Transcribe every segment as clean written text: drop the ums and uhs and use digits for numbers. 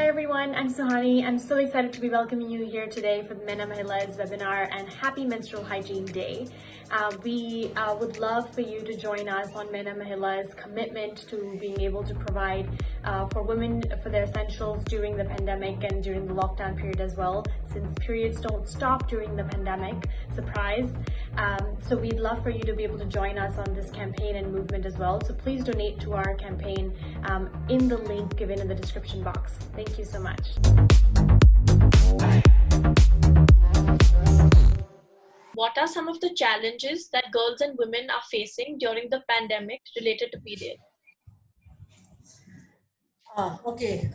everyone, I'm Suhani. I'm so excited to be welcoming you here today for the Mena Mahila's webinar and Happy Menstrual Hygiene Day. We would love for you to join us on Mena Mahila's commitment to being able to provide for women for their essentials during the pandemic and during the lockdown period as well, since periods don't stop during the pandemic. Surprise. So we'd love for you to be able to join us on this campaign and movement as well. So please donate to our campaign in the link given in the description box. Thank you so much. What are some of the challenges that girls and women are facing during the pandemic related to period? Okay,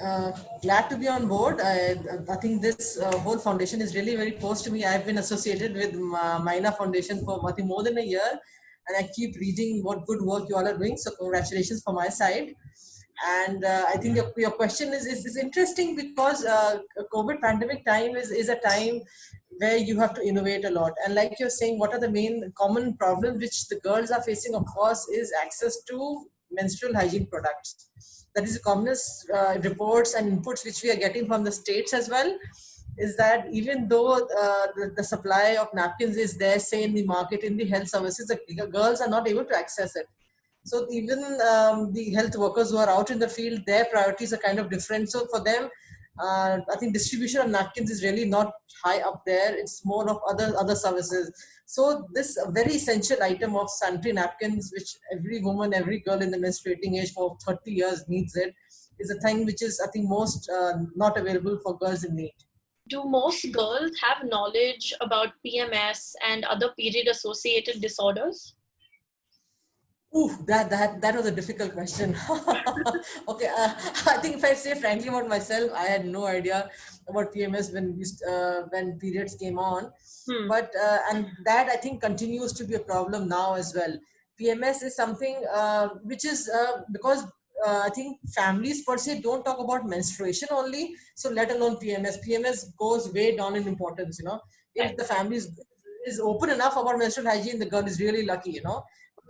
glad to be on board. I think this whole foundation is really very close to me. I've been associated with Maina Foundation for I think more than a year, and I keep reading what good work you all are doing. So congratulations from my side. And I think your question is interesting because COVID pandemic time is a time where you have to innovate a lot. And like you're saying, what are the main common problems which the girls are facing? Of course, is access to menstrual hygiene products. That is the commonest reports and inputs which we are getting from the states as well, is that even though the supply of napkins is there, say in the market, in the health services, the girls are not able to access it. So even the health workers who are out in the field, their priorities are kind of different. So for them, I think distribution of napkins is really not high up there. It's more of other services. So this very essential item of sanitary napkins, which every woman, every girl in the menstruating age for 30 years needs it, is a thing which is, I think, most not available for girls in need. Do most girls have knowledge about PMS and other period associated disorders? Ooh, that was a difficult question. Okay, I think if I say frankly about myself, I had no idea about PMS when periods came on. But and that I think continues to be a problem now as well. PMS is something which is because I think families per se don't talk about menstruation only, so let alone PMS. PMS goes way down in importance. If the family is open enough about menstrual hygiene, the girl is really lucky.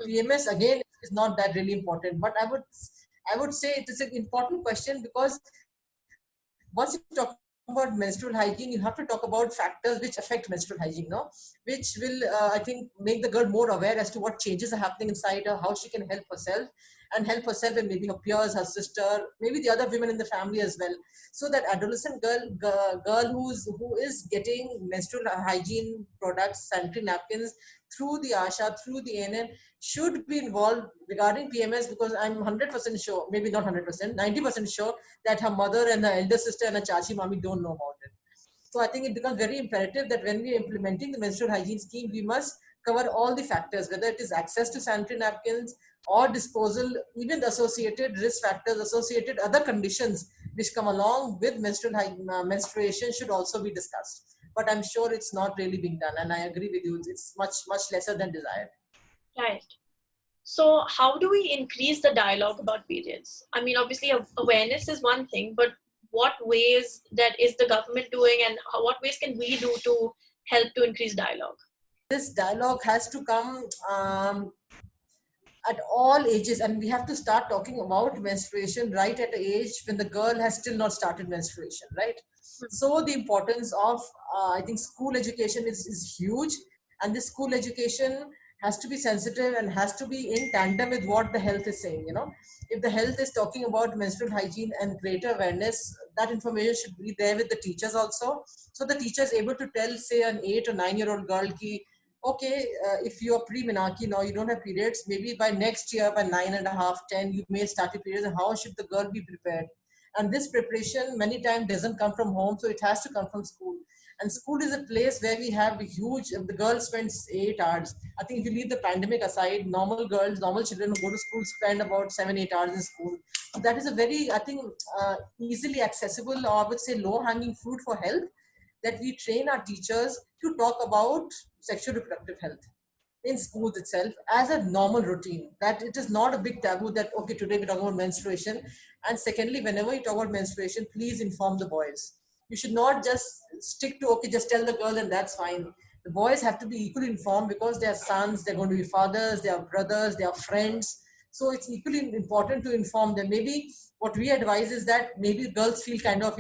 PMS again is not that really important, but I would say it is an important question because once you talk about menstrual hygiene, you have to talk about factors which affect menstrual hygiene, which will I think make the girl more aware as to what changes are happening inside her, how she can help herself and and maybe her peers, her sister, maybe the other women in the family as well. So that adolescent girl who is getting menstrual hygiene products, sanitary napkins through the ASHA, through the ANN, should be involved regarding PMS, because I'm 100% sure, maybe not 100%, 90% sure that her mother and her elder sister and her chachi mommy don't know about it. So I think it becomes very imperative that when we are implementing the menstrual hygiene scheme, we must cover all the factors, whether it is access to sanitary napkins or disposal, even the associated risk factors, associated other conditions which come along with menstruation should also be discussed. But I'm sure it's not really being done, and I agree with you. It's much lesser than desired. Right. So how do we increase the dialogue about periods? I mean, obviously awareness is one thing, but what ways that is the government doing, and what ways can we do to help to increase dialogue? This dialogue has to come at all ages, and we have to start talking about menstruation right at the age when the girl has still not started menstruation, right? So the importance of I think school education is huge, and this school education has to be sensitive and has to be in tandem with what the health is saying. If the health is talking about menstrual hygiene and greater awareness, that information should be there with the teachers also, so the teacher is able to tell, say, an 8 or 9-year-old girl ki, okay, if you are pre-menarche now, you don't have periods, maybe by next year, by 9.5, 10, you may start your periods, and how should the girl be prepared? And this preparation many times doesn't come from home, so it has to come from school. And school is a place where we have a huge, the girl spends 8 hours. I think if you leave the pandemic aside, normal girls, normal children who go to school spend about 7-8 hours in school. So that is a very, I think, easily accessible, or I would say low-hanging fruit for health, that we train our teachers to talk about sexual reproductive health in schools itself as a normal routine, that it is not a big taboo that, okay, today we're talking about menstruation. And secondly, whenever you talk about menstruation, please inform the boys. You should not just stick to, okay, just tell the girl and that's fine. The boys have to be equally informed because they are sons, they're going to be fathers, they are brothers, they are friends. So it's equally important to inform them. Maybe what we advise is that maybe girls feel kind of,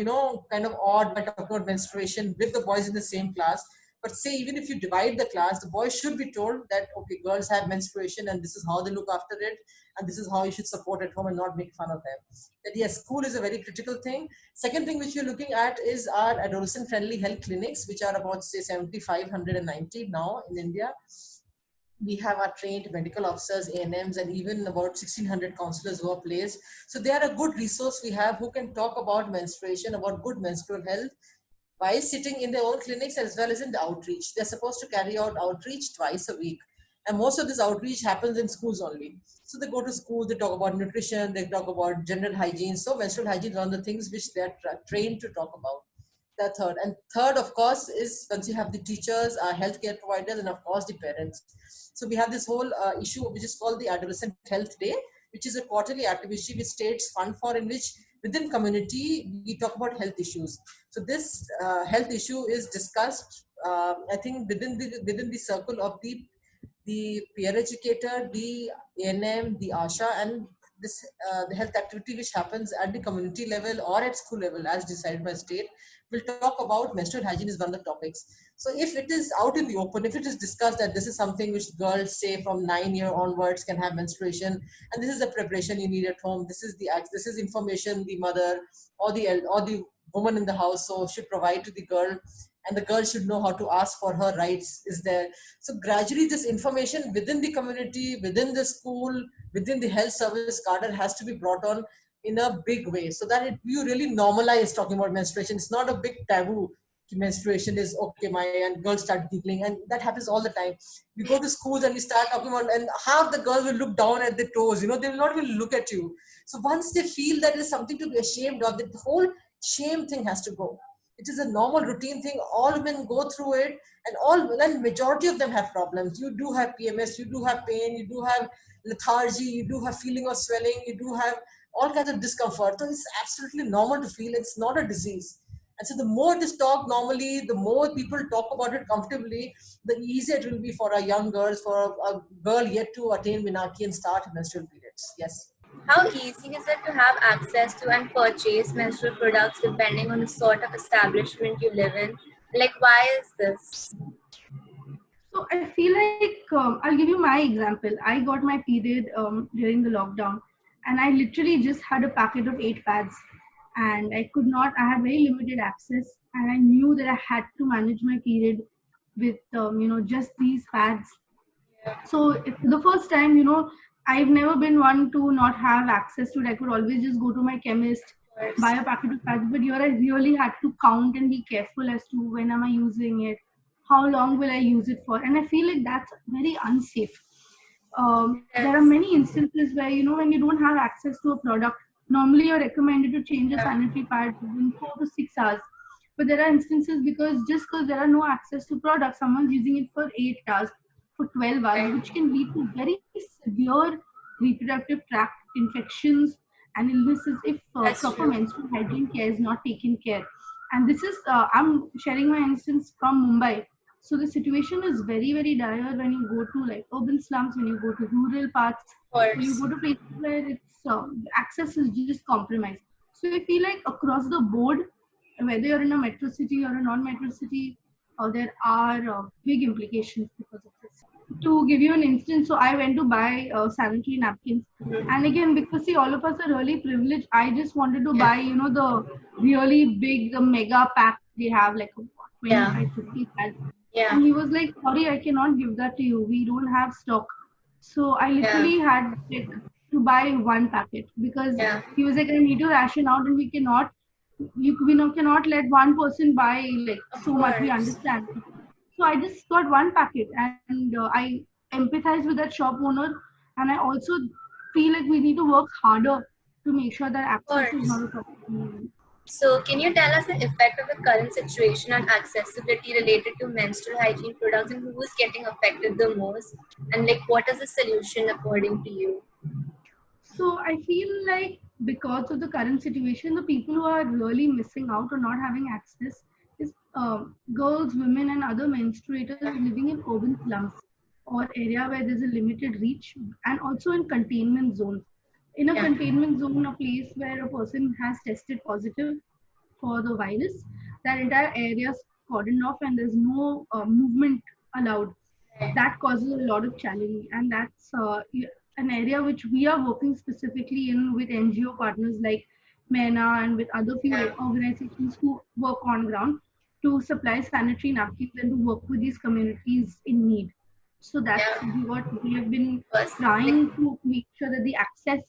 kind of odd by talking about menstruation with the boys in the same class. But say, even if you divide the class, the boys should be told that, okay, girls have menstruation and this is how they look after it. And this is how you should support at home and not make fun of them. That yes, school is a very critical thing. Second thing which we're looking at is our adolescent friendly health clinics, which are about say 7,590 now in India. We have our trained medical officers, ANMs, and even about 1,600 counselors who are placed. So they are a good resource we have who can talk about menstruation, about good menstrual health, while sitting in their own clinics as well as in the outreach. They're supposed to carry out outreach twice a week. And most of this outreach happens in schools only. So they go to school, they talk about nutrition, they talk about general hygiene. So menstrual hygiene is one of the things which they're trained to talk about. The third. And third, of course, is once you have the teachers, healthcare providers, and of course the parents. So we have this whole issue which is called the Adolescent Health Day, which is a quarterly activity which states fund for, in which within community we talk about health issues. So this health issue is discussed, I think, within the circle of the peer educator, the ANM, the ASHA, and this the health activity which happens at the community level or at school level as decided by state. We'll talk about menstrual hygiene is one of the topics. So if it is out in the open, if it is discussed that this is something which girls say from 9 year onwards can have menstruation, and this is the preparation you need at home, this is information the mother or the woman in the house so should provide to the girl, and the girl should know how to ask for her rights is there. So gradually this information within the community, within the school, within the health service cadre has to be brought on in a big way, so that you really normalize talking about menstruation. It's not a big taboo. Menstruation is okay, and girls start giggling, and that happens all the time. We go to schools and we start talking about, and half the girls will look down at the toes, they will not even look at you. So once they feel that it's something to be ashamed of, the whole shame thing has to go. It is a normal routine thing. All women go through it, and majority of them have problems. You do have PMS, you do have pain, you do have lethargy, you do have feeling of swelling, you do have all kinds of discomfort. So it's absolutely normal to feel. It's not a disease. And so the more it is talked normally, the more people talk about it comfortably, the easier it will be for our young girls, for a girl yet to attain menarche and start menstrual periods. Yes. How easy is it to have access to and purchase menstrual products depending on the sort of establishment you live in? Like, why is this? So I feel like I'll give you my example. I got my period during the lockdown, and I literally just had a packet of 8 pads, and I had very limited access, and I knew that I had to manage my period with just these pads. So the first time, I've never been one to not have access to it. I could always just go to my chemist, buy a packet of pads, but here I really had to count and be careful as to when am I using it, how long will I use it for, and I feel like that's very unsafe. There are many instances where, when you don't have access to a product, normally you're recommended to change a sanitary pad within 4 to 6 hours. But there are instances because there are no access to products, someone's using it for 8 hours, for 12 hours, which can lead to very severe reproductive tract infections and illnesses if proper menstrual hygiene care is not taken care. And this is, I'm sharing my instance from Mumbai. So the situation is very, very dire when you go to like urban slums, when you go to rural parts, when you go to places where it's access is just compromised. So I feel like across the board, whether you're in a metro city or a non-metro city, there are big implications because of this. To give you an instance, so I went to buy sanitary napkins, and again, because see, all of us are really privileged, I just wanted to buy, the really big, the mega pack they have, like 25, 50 pads. Yeah. And he was like, sorry, I cannot give that to you. We don't have stock. So I literally had to buy one packet because he was like, I need to ration out, and we cannot let one person buy like so much. We understand. So I just got one packet, and I empathize with that shop owner, and I also feel like we need to work harder to make sure that access is not a problem. So, can you tell us the effect of the current situation on accessibility related to menstrual hygiene products, and who is getting affected the most? And like, what is the solution according to you? So I feel like because of the current situation, the people who are really missing out or not having access is girls, women, and other menstruators living in urban slums. or area where there's a limited reach, and also in containment zones. In a Yeah. containment zone, a place where a person has tested positive for the virus, that entire area is cordoned off and there's no movement allowed. That causes a lot of challenge, and that's an area which we are working specifically in with NGO partners like MENA and with other few Yeah. organizations who work on ground to supply sanitary napkins and to work with these communities in need. So that's Yeah. what we have been First, trying to make sure that the access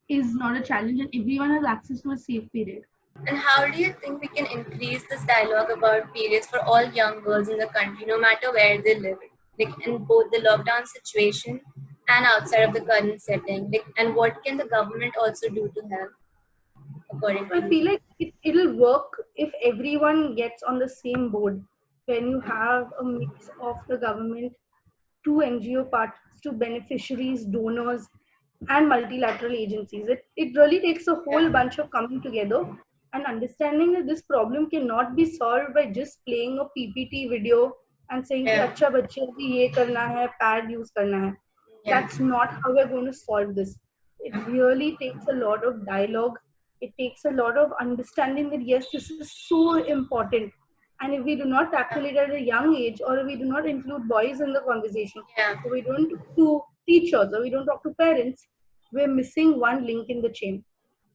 is not a challenge and everyone has access to a safe period. and how do you think we can increase this dialogue about periods for all young girls in the country, no matter where they live, like in both the lockdown situation and outside of the current setting? Like, and what can the government also do to help, according So to I you? feel like it'll work if everyone gets on the same board. When you have a mix of the government, to NGO partners, to beneficiaries, donors, and multilateral agencies. It really takes a whole Yeah. bunch of coming together and understanding that this problem cannot be solved by just playing a PPT video and saying, कि Yeah. अच्छा बच्चे अभी ये करना है, pad use करना है. Yeah. That's not how we're going to solve this. It really takes a lot of dialogue. It takes a lot of understanding that yes, this is so important. And if we do not tackle it at a young age, or we do not include boys in the conversation, Yeah. or we don't talk to teachers, or we don't talk to parents, we're missing one link in the chain.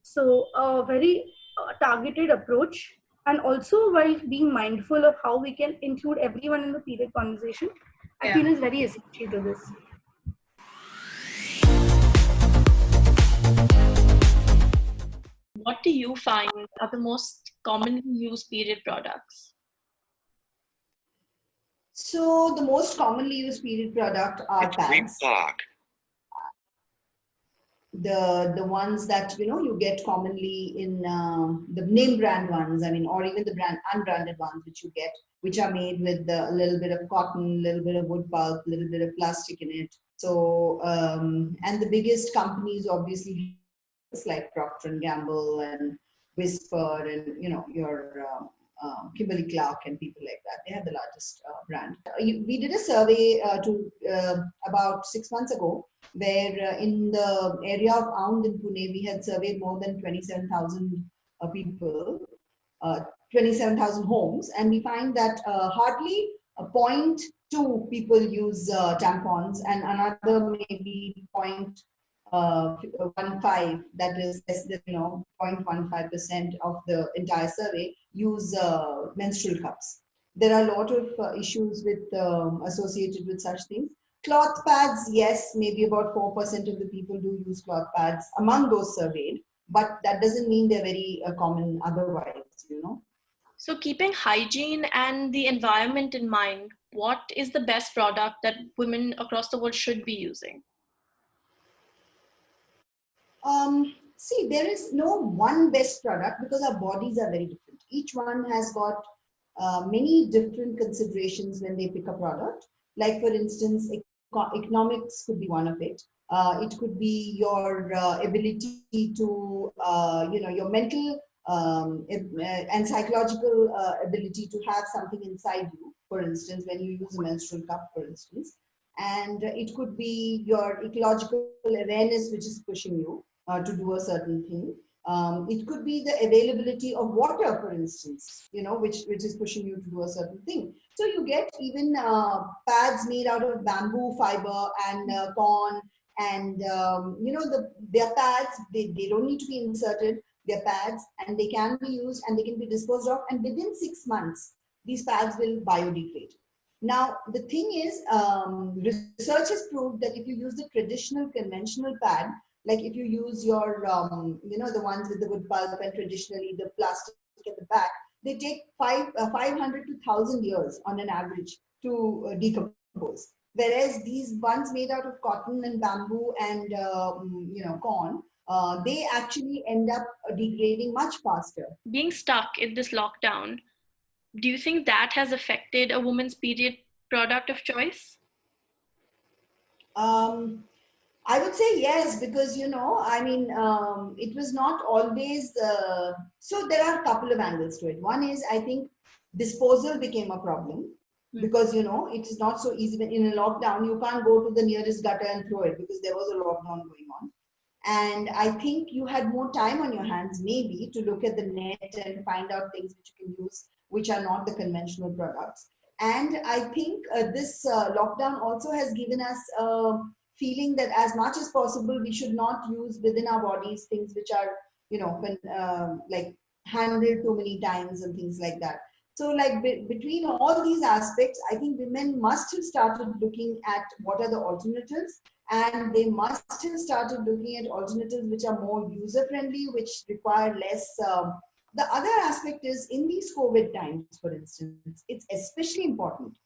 So a very targeted approach, and also while being mindful of how we can include everyone in the period conversation, I Yeah. feel is very essential to this. What do you find are the most commonly used period products? So the most commonly used period product are pads. The ones that you get commonly in the name brand ones, I mean, or even the brand unbranded ones which you get, which are made with a little bit of cotton, a little bit of wood pulp, a little bit of plastic in it. So and the biggest companies obviously like Procter and Gamble and Whisper and your Kimberly Clark and people like that. They have the largest brand. We did a survey about 6 months ago, where in the area of Aund in Pune, we had surveyed more than 27,000 people, 27,000 homes, and we find that hardly 0.2 people use tampons, and another maybe 0.15, that is less than 0.15% of the entire survey use menstrual cups. There are a lot of issues with associated with such things. Cloth pads, yes, maybe about 4% of the people do use cloth pads among those surveyed, but that doesn't mean they're very common otherwise. So keeping hygiene and the environment in mind, what is the best product that women across the world should be using? See, there is no one best product because our bodies are very different. Each one has got many different considerations when they pick a product. Like, for instance, economics could be one of it. It could be your ability to, your mental and psychological ability to have something inside you, for instance, when you use a menstrual cup, for instance. And it could be your ecological awareness, which is pushing you to do a certain thing. It could be the availability of water, for instance, which is pushing you to do a certain thing. So you get even pads made out of bamboo fiber and corn, and their pads, they don't need to be inserted. They're pads, and they can be used and they can be disposed of, and within 6 months these pads will biodegrade. Now the thing is, research has proved that if you use the traditional conventional pad, like if you use your the ones with the wood pulp and traditionally the plastic at the back, they take 500 to 1,000 years on an average to decompose. Whereas these ones made out of cotton and bamboo and corn, they actually end up degrading much faster. Being stuck in this lockdown, do you think that has affected a woman's period product of choice? I would say yes, because it was not always. So there are a couple of angles to it. One is, I think disposal became a problem. because it is not so easy. When in a lockdown, you can't go to the nearest gutter and throw it because there was a lockdown going on. And I think you had more time on your hands, maybe, to look at the net and find out things which you can use, which are not the conventional products. And I think this lockdown also has given us a feeling that as much as possible, we should not use within our bodies things which are, like handled too many times and things like that. So like between all these aspects, I think women must have started looking at what are the alternatives, and they must have started looking at alternatives which are more user friendly, which require less. The other aspect is in these COVID times, for instance, it's especially important,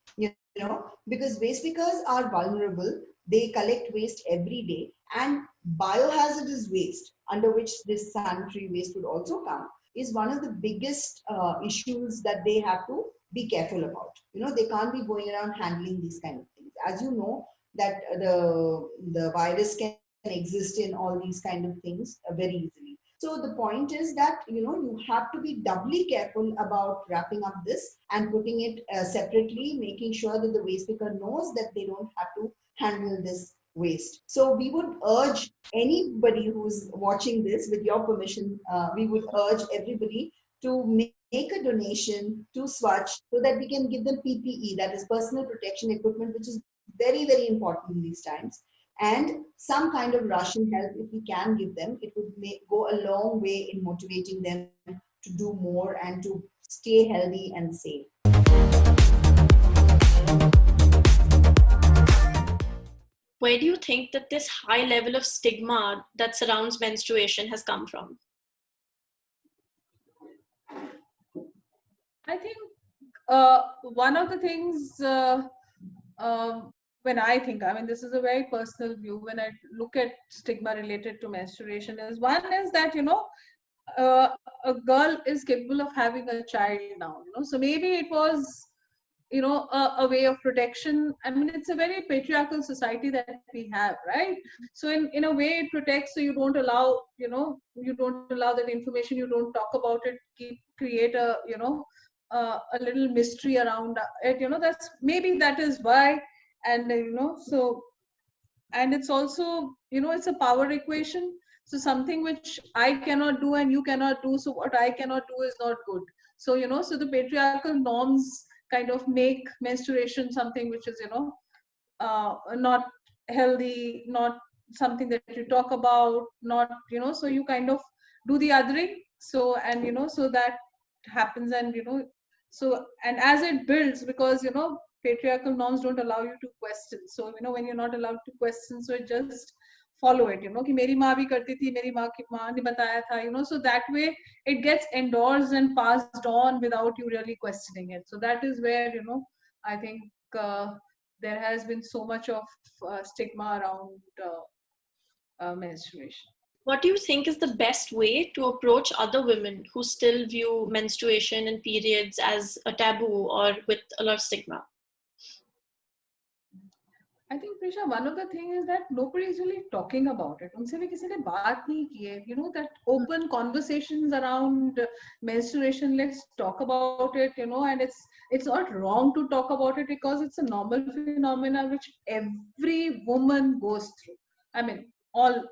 because waste pickers are vulnerable. They collect waste every day, and biohazardous waste, under which this sanitary waste would also come, is one of the biggest issues that they have to be careful about. They can't be going around handling these kind of things. As you know, that the virus can exist in all these kind of things very easily. So the point is that, you have to be doubly careful about wrapping up this and putting it separately, making sure that the waste picker knows that they don't have to handle this waste. So we would urge anybody who's watching this, with your permission, we would urge everybody to make a donation to Swachh so that we can give them PPE, that is personal protection equipment, which is very, very important in these times. And some kind of ration help, if we can give them, it would go a long way in motivating them to do more and to stay healthy and safe. Where do you think that this high level of stigma that surrounds menstruation has come from? I think one of the things when I think, this is a very personal view, when I look at stigma related to menstruation, is one is that, a girl is capable of having a child now, so maybe it was, a way of protection. It's a very patriarchal society that we have, right? So in a way it protects, so you don't allow, that information, you don't talk about it, create a, a little mystery around it, that's maybe that is why. And so, and it's also, it's a power equation. So something which I cannot do and you cannot do, so what I cannot do is not good. So so the patriarchal norms kind of make menstruation something which is not healthy, not something that you talk about, not so you kind of do the othering. So, and so that happens, and so, and as it builds, because patriarchal norms don't allow you to question. So when you're not allowed to question, so it just follow it, कि मेरी माँ भी करती थी, मेरी माँ की माँ ने बताया था, so that way it gets endorsed and passed on without you really questioning it. So that is where I think there has been so much of stigma around menstruation. What do you think is the best way to approach other women who still view menstruation and periods as a taboo or with a lot of stigma? I think, Prisha, one of the things is that nobody is really talking about it. उनसे भी किसी ने बात नहीं की है. That open conversations around menstruation, let's talk about it, and it's not wrong to talk about it because it's a normal phenomena which every woman goes through. All,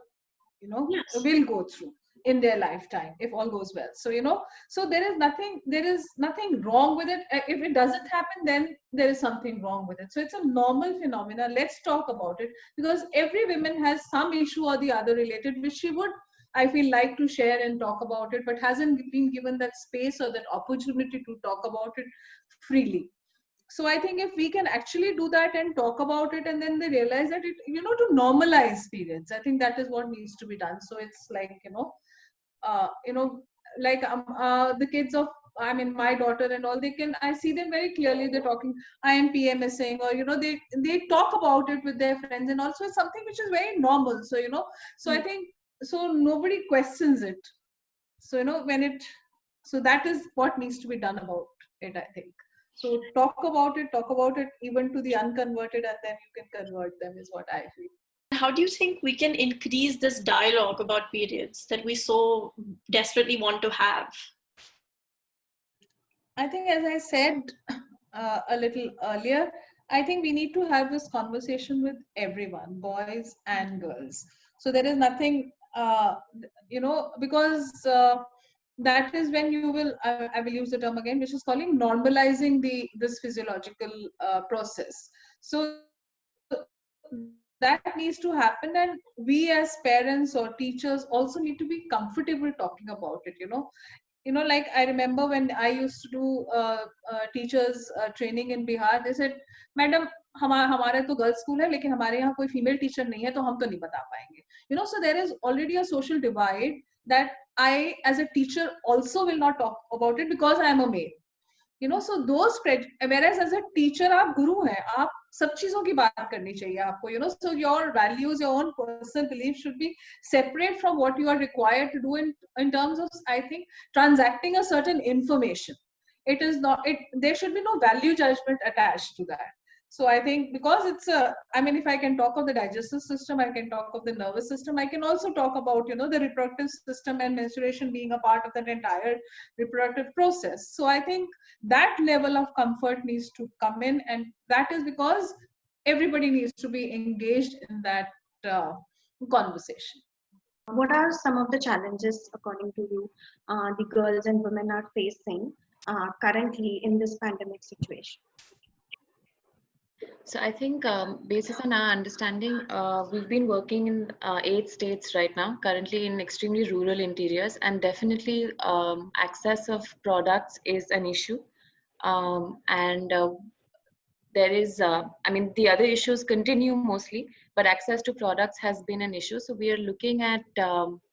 Yes. will go through in their lifetime if all goes well. So so there is nothing wrong with it. If it doesn't happen, then there is something wrong with it. So it's a normal phenomena. Let's talk about it, because every woman has some issue or the other related which she would, I feel, like to share and talk about it, but hasn't been given that space or that opportunity to talk about it freely. So I think if we can actually do that and talk about it, and then they realize that it, to normalize periods, I think that is what needs to be done. So it's like, like the kids of, my daughter and all, I see them very clearly, they're talking, I am PMSing, or, they talk about it with their friends, and also it's something which is very normal. So, so I think, so nobody questions it. So, so that is what needs to be done about it, I think. So talk about it even to the unconverted, and then you can convert them, is what I feel. How do you think we can increase this dialogue about periods that we so desperately want to have? I think, as I said, a little earlier, I think we need to have this conversation with everyone, boys and girls. So there is nothing, because that is when you will, I will use the term again, which is calling normalizing this physiological process. So that needs to happen, and we as parents or teachers also need to be comfortable talking about it. Like I remember when I used to do teachers training in Bihar, they said, madam, हमारे तो girls school है लेकिन हमारे यहाँ कोई female teacher नहीं है तो हम तो नहीं बता पाएंगे. So there is already a social divide that I as a teacher also will not talk about it because I am a male. So those whereas as a teacher आप गुरु हैं, आप सब चीजों की बात करनी चाहिए आपको. So your values, your own personal beliefs should be separate from what you are required to do in terms of, I think, transacting a certain information. It is not, there should be no value judgment attached to that. So I think because if I can talk of the digestive system, I can talk of the nervous system, I can also talk about, the reproductive system and menstruation being a part of that entire reproductive process. So I think that level of comfort needs to come in, and that is because everybody needs to be engaged in that conversation. What are some of the challenges, according to you, the girls and women are facing currently in this pandemic situation? So I think based on our understanding, we've been working in 8 states right now, currently in extremely rural interiors, and definitely access of products is an issue. There is, the other issues continue mostly, but access to products has been an issue. So we are looking at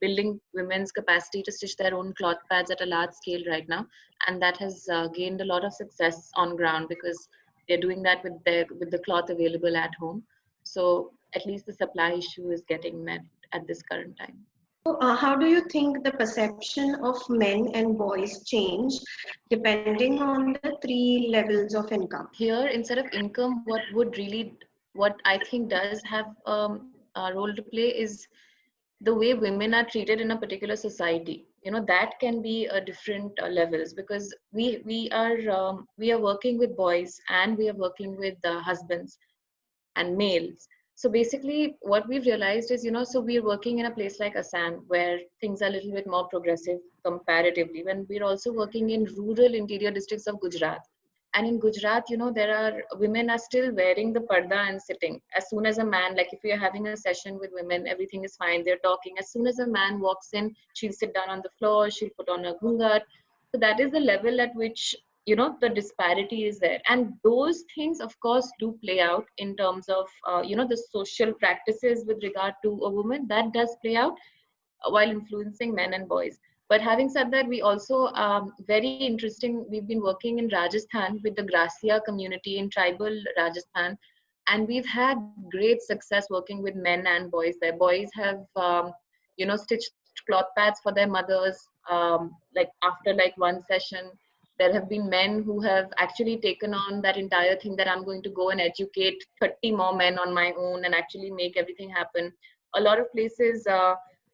building women's capacity to stitch their own cloth pads at a large scale right now. And that has gained a lot of success on ground because they're doing that with the cloth available at home. So at least the supply issue is getting met at this current time. So, how do you think the perception of men and boys change depending on the 3 levels of income? Here, instead of income, what I think does have a role to play is the way women are treated in a particular society. That can be a different levels, because we are working with boys and we are working with husbands and males. So basically what we've realized is, so we're working in a place like Assam where things are a little bit more progressive comparatively, when we're also working in rural interior districts of Gujarat. And in Gujarat, women are still wearing the parda and sitting. As soon as a man, like if we are having a session with women, everything is fine, they're talking. As soon as a man walks in, she'll sit down on the floor, she'll put on a ghungat. So that is the level at which, the disparity is there. And those things, of course, do play out in terms of, the social practices with regard to a woman. That does play out while influencing men and boys. But having said that, we also, very interesting, we've been working in Rajasthan with the Gracia community in tribal Rajasthan. And we've had great success working with men and boys there. Boys have, stitched cloth pads for their mothers, after one session. There have been men who have actually taken on that entire thing that I'm going to go and educate 30 more men on my own and actually make everything happen. A lot of places,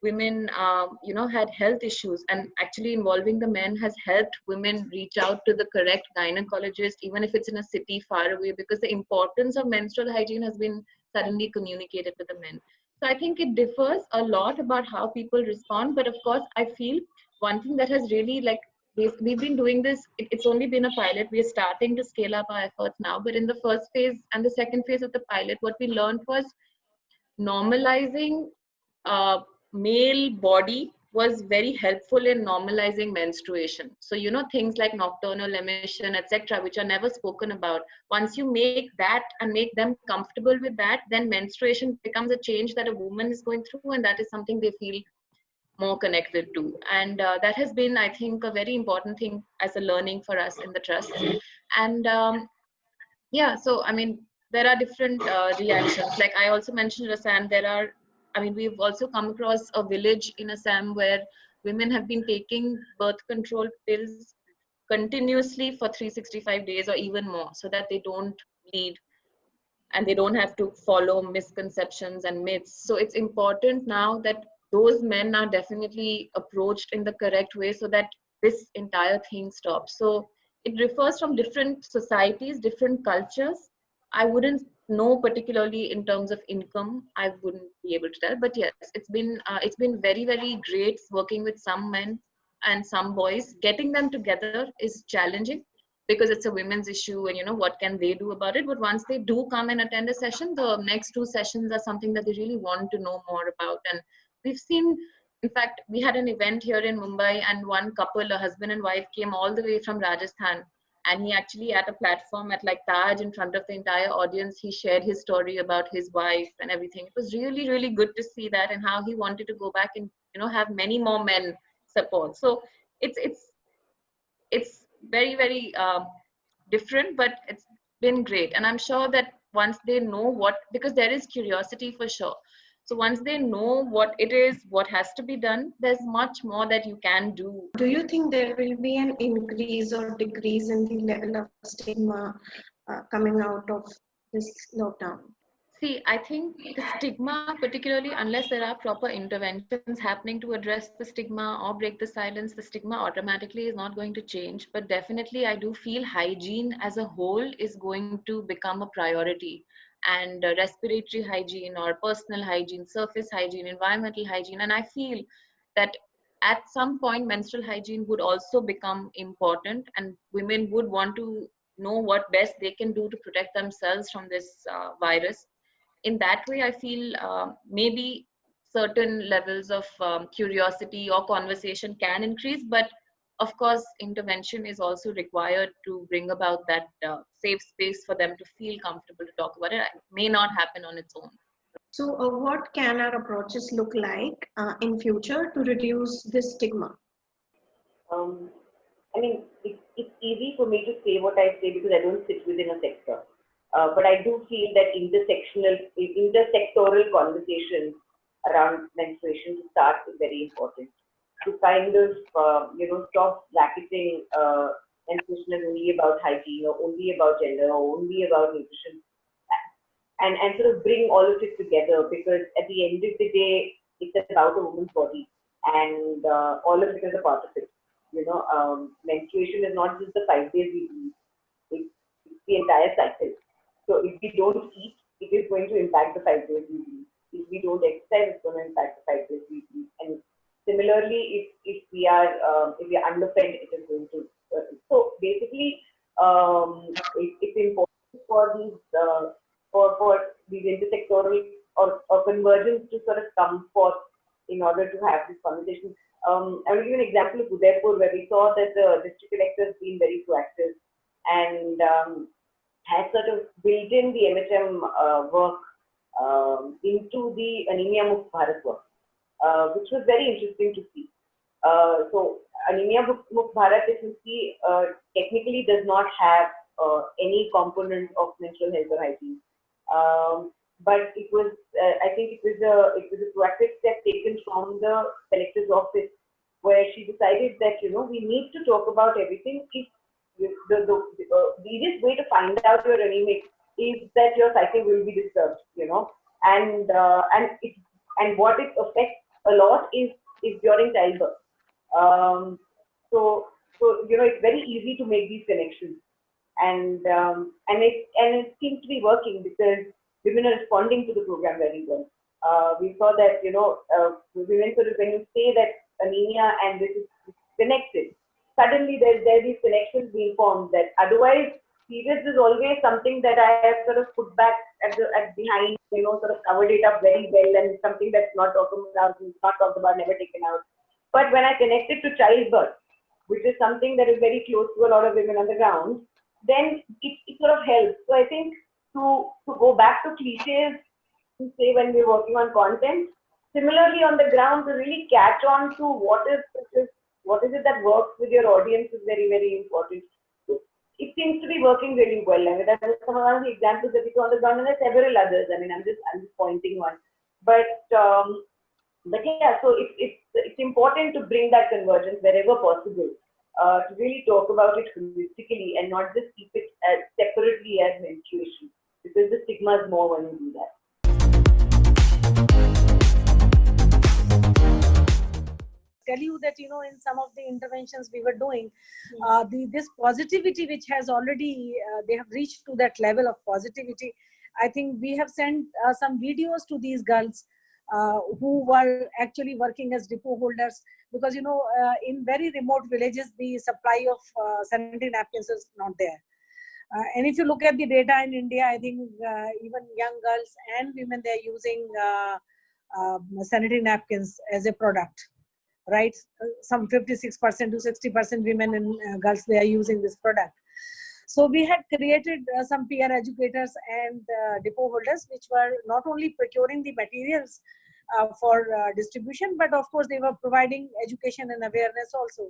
women, had health issues, and actually involving the men has helped women reach out to the correct gynecologist, even if it's in a city far away, because the importance of menstrual hygiene has been suddenly communicated to the men. So I think it differs a lot about how people respond. But of course, I feel one thing that has really we've been doing this, it's only been a pilot. We are starting to scale up our efforts now. But in the first phase and the second phase of the pilot, what we learned was normalizing male body was very helpful in normalizing menstruation. So, things like nocturnal emission, etc., which are never spoken about. Once you make that and make them comfortable with that, then menstruation becomes a change that a woman is going through, and that is something they feel more connected to. And that has been, I think, a very important thing as a learning for us in the trust. And so there are different reactions. Like I also mentioned Assam, we've also come across a village in Assam where women have been taking birth control pills continuously for 365 days or even more, so that they don't bleed and they don't have to follow misconceptions and myths. So it's important now that those men are definitely approached in the correct way so that this entire thing stops. So it differs from different societies, different cultures. I wouldn't know particularly in terms of income. I wouldn't be able to tell. But yes, it's been very, very great working with some men and some boys. Getting them together is challenging because it's a women's issue, and what can they do about it. But once they do come and attend a session, the next 2 sessions are something that they really want to know more about. And we've seen, in fact, we had an event here in Mumbai, and one couple, a husband and wife, came all the way from Rajasthan, and he actually, at a platform at like Taj, in front of the entire audience, he shared his story about his wife and everything. It was really, really good to see that, and how he wanted to go back and have many more men support. So it's very, very different, but it's been great. And I'm sure that once they know because there is curiosity for sure. So once they know what it is, what has to be done, there's much more that you can do. Do you think there will be an increase or decrease in the level of stigma coming out of this lockdown? See, I think the stigma, particularly unless there are proper interventions happening to address the stigma or break the silence, the stigma automatically is not going to change. But definitely, I do feel hygiene as a whole is going to become a priority. And respiratory hygiene or personal hygiene, surface hygiene, environmental hygiene. And I feel that at some point, menstrual hygiene would also become important, and women would want to know what best they can do to protect themselves from this virus. In that way, I feel maybe certain levels of curiosity or conversation can increase, but of course, intervention is also required to bring about that safe space for them to feel comfortable to talk about it. It may not happen on its own. So what can our approaches look like in future to reduce this stigma? I mean, it's easy for me to say what I say because I don't sit within a sector. But I do feel that intersectoral conversations around menstruation to start is very important. To kind of, stop bracketing menstruation as only about hygiene or only about gender or only about nutrition, and sort of bring all of it together, because at the end of the day, it's about a woman's body, and all of it is a part of it. Menstruation is not just the 5 days we do, it's the entire cycle. So if we don't eat, it is going to impact the 5 days we do. If we don't exercise, it's going to impact the 5 days we do. And similarly, if we are underfed, it is going to. So basically, it's important for these intersectoral or convergence to sort of come forth in order to have this conversation. I will give you an example of Udaipur, where we saw that the district collector has been very proactive and has sort of built in the MHM work into the Anemia Mukt Bharat work, which was very interesting to see. So Anemia Mukt Bharat, if you see, technically does not have any component of menstrual health or hygiene. But it was, I think it was a proactive step taken from the collector's office, where she decided that, we need to talk about everything. If the easiest way to find out you're anemic is that your cycle will be disturbed, and what it affects a lot is during childbirth. So it's very easy to make these connections, and it seems to be working because women are responding to the program very well. We saw that women sort of, when you say that anemia and this is connected, suddenly there's these connections being formed that otherwise periods is always something that I have sort of put back at behind, sort of covered it up very well, and something that's not talked about, never taken out. But when I connect it to childbirth, which is something that is very close to a lot of women on the ground, then it sort of helps. So I think to go back to cliches, to say when we're working on content, similarly on the ground, to really catch on to what is it that works with your audience is very, very important. It seems to be working really well. I mean, that is some of the examples that we saw on the ground, and there are several others. I mean, I'm just pointing one. But yeah, so it's important to bring that convergence wherever possible, to really talk about it holistically and not just keep it as separately as menstruation, because the stigma is more when you do that. tell you that, you know, in some of the interventions we were doing, this positivity which has already, they have reached to that level of positivity. I think we have sent some videos to these girls who were actually working as depot holders, because, you know, in very remote villages, the supply of sanitary napkins is not there. And if you look at the data in India, I think even young girls and women, they're using sanitary napkins as a product, right? Some 56% to 60% women and girls, they are using this product. So we had created some peer educators and depot holders, which were not only procuring the materials for distribution, but of course they were providing education and awareness also.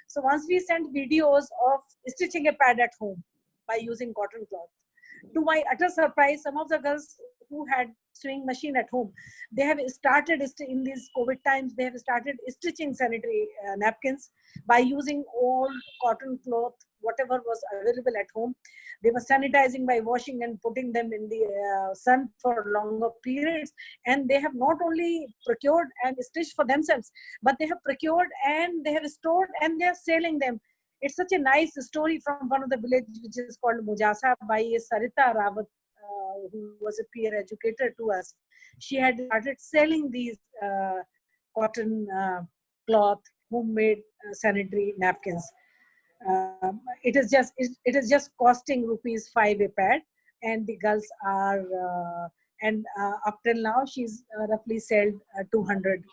So once we sent videos of stitching a pad at home by using cotton cloth, to my utter surprise, some of the girls who had sewing machine at home, they have started in these COVID times, they have started stitching sanitary napkins by using old cotton cloth, whatever was available at home. They were sanitizing by washing and putting them in the sun for longer periods. And they have not only procured and stitched for themselves, but they have procured and they have stored and they are selling them. It's such a nice story from one of the villages, which is called Mujasa, by Sarita Rawat, who was a peer educator to us. She had started selling these cotton cloth, homemade sanitary napkins. It is just costing ₹5 a pad, and the girls are up till now she's roughly sold 200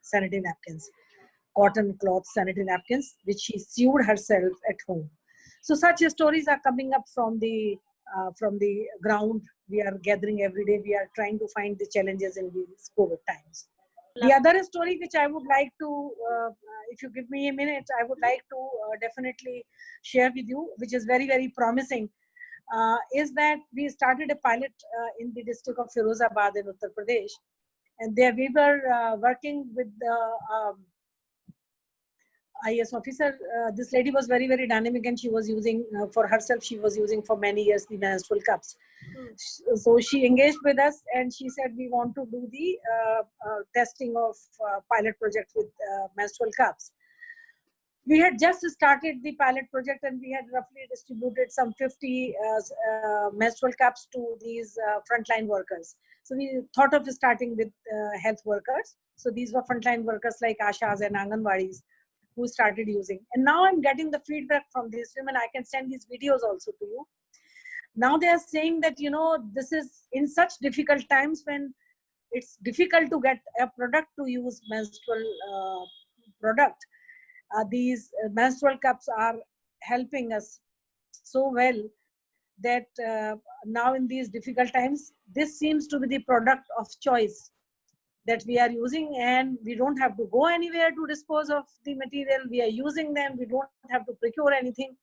sanitary napkins, cotton cloth sanitary napkins, which she sewed herself at home. So such stories are coming up from the ground. We are gathering every day. We are trying to find the challenges in these COVID times. The other story which I would like to, if you give me a minute, I would like to definitely share with you, which is very, very promising, is that we started a pilot in the district of Firozabad in Uttar Pradesh. And there we were working with the IAS officer. This lady was very, very dynamic, and she was using for herself, she was using for many years the menstrual cups. So she engaged with us and she said, we want to do the testing of pilot project with menstrual cups. We had just started the pilot project and we had roughly distributed some 50 menstrual cups to these frontline workers. So we thought of starting with health workers. So these were frontline workers like Ashas and Anganwadis who started using. And now I'm getting the feedback from these women. I can send these videos also to you. Now they are saying that, you know, this is in such difficult times when it's difficult to get a product to use menstrual product. These menstrual cups are helping us so well that now in these difficult times, this seems to be the product of choice that we are using, and we don't have to go anywhere to dispose of the material. We are using them. We don't have to procure anything.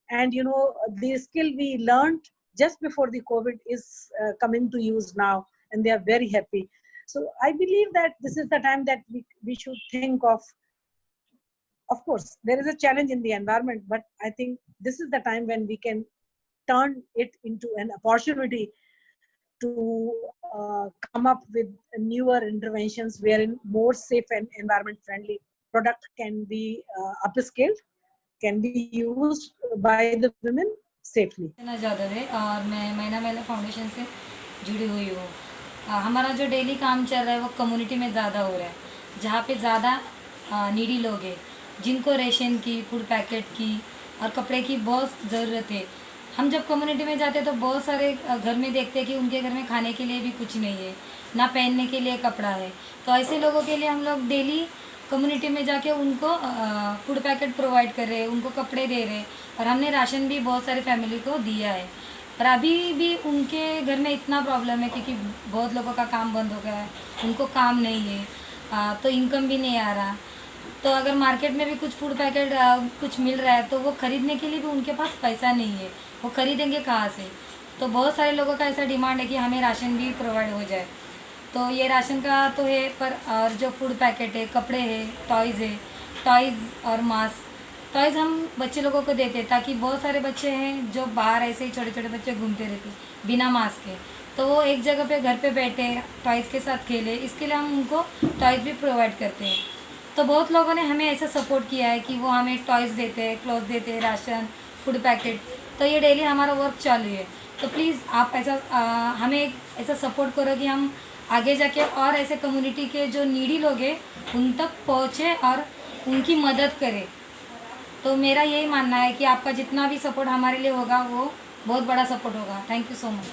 And, you know, the skill we learned just before the COVID is coming to use now, and they are very happy. So I believe that this is the time that we should think of course, there is a challenge in the environment, but I think this is the time when we can turn it into an opportunity to come up with newer interventions wherein more safe and environment friendly product can be upscaled, can be used by the women safely. Jadav है और मैं महीना महिला foundation से जुड़ी हुई हूँ। हमारा जो डेली काम चल रहा है वो कम्युनिटी में ज़्यादा हो रहा है, जहाँ पे ज़्यादा नीडी लोग हैं जिनको रेशन की, फूड पैकेट की और कपड़े की बहुत ज़रूरत है। हम जब कम्युनिटी में जाते हैं तो बहुत सारे घर में देखते हैं कि उनके घर में खाने के लिए भी कुछ नहीं है, ना पहनने के लिए कपड़ा है। तो ऐसे लोगों के लिए हम लोग डेली कम्युनिटी में जाके उनको फूड पैकेट प्रोवाइड कर रहे हैं, उनको कपड़े दे रहे हैं, और हमने राशन भी बहुत सारी फैमिली को दिया है। पर अभी भी उनके घर में इतना प्रॉब्लम है क्योंकि बहुत लोगों का काम बंद हो गया है, उनको काम नहीं है, तो इनकम भी नहीं आ रहा। तो अगर मार्केट में भी कुछ फूड पैकेट कुछ मिल रहा है तो वो ख़रीदने के लिए भी उनके पास पैसा नहीं है, वो ख़रीदेंगे कहाँ से। तो बहुत सारे लोगों का ऐसा डिमांड है कि हमें राशन भी प्रोवाइड हो जाए। तो ये राशन का तो है, पर और जो फूड पैकेट है, कपड़े है, टॉयज़ और मास्क। टॉयज़ हम बच्चे लोगों को देते ताकि बहुत सारे बच्चे हैं जो बाहर ऐसे ही छोटे छोटे बच्चे घूमते रहते बिना मास्क के, तो वो एक जगह पे घर पे बैठे टॉयज़ के साथ खेले, इसके लिए हम उनको टॉयज़ भी प्रोवाइड करते हैं। तो बहुत लोगों ने हमें ऐसा सपोर्ट किया है कि वो हमें टॉयज़ देते हैं, क्लॉथ देते हैं, राशन, फूड पैकेट। तो ये डेली हमारा वर्क चालू है। तो प्लीज़ आप ऐसा हमें एक ऐसा सपोर्ट करो कि हम आगे जाके और ऐसे कम्युनिटी के जो नीडी लोग हैं उन तक पहुँचे और उनकी मदद करें। तो मेरा यही मानना है कि आपका जितना भी सपोर्ट हमारे लिए होगा वो बहुत बड़ा सपोर्ट होगा। Thank you so much.